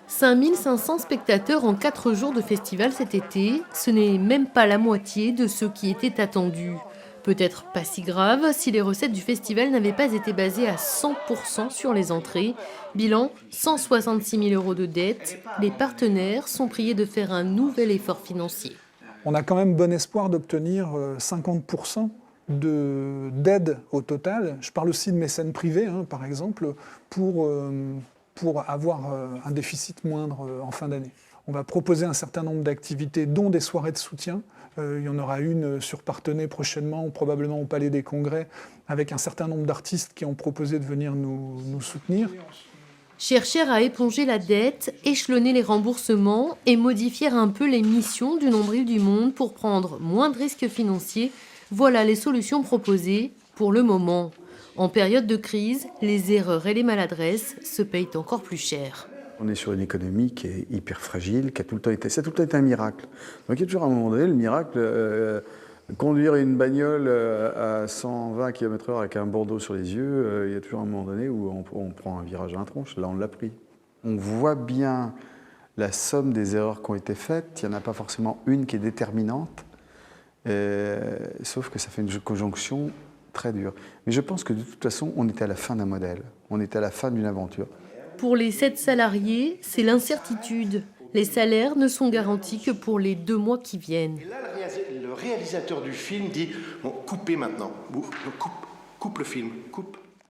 5500 spectateurs en 4 jours de festival cet été, ce n'est même pas la moitié de ce qui était attendu. Peut-être pas si grave si les recettes du festival n'avaient pas été basées à 100% sur les entrées. Bilan, 166 000 € de dettes. Les partenaires sont priés de faire un nouvel effort financier. On a quand même bon espoir d'obtenir 50% d'aide au total. Je parle aussi de mécènes privés, par exemple, pour avoir un déficit moindre en fin d'année. On va proposer un certain nombre d'activités, dont des soirées de soutien. Il y en aura une sur Parthenay prochainement, probablement au Palais des Congrès, avec un certain nombre d'artistes qui ont proposé de venir nous soutenir. Chercher à éponger la dette, échelonner les remboursements et modifier un peu les missions du Nombril du Monde pour prendre moins de risques financiers, voilà les solutions proposées pour le moment. En période de crise, les erreurs et les maladresses se payent encore plus cher. On est sur une économie qui est hyper fragile, ça a tout le temps été un miracle. Donc il y a toujours un moment donné, le miracle, conduire une bagnole à 120 km/h avec un bandeau sur les yeux, il y a toujours un moment donné où on prend un virage à la tronche. Là, on l'a pris. On voit bien la somme des erreurs qui ont été faites. Il n'y en a pas forcément une qui est déterminante, sauf que ça fait une conjonction très dure. Mais je pense que de toute façon, on était à la fin d'un modèle. On était à la fin d'une aventure. Pour les 7 salariés, c'est l'incertitude. Les salaires ne sont garantis que pour les 2 mois qui viennent. Et là, le réalisateur du film dit « Bon, coupez maintenant. Coupe le film, coupe ».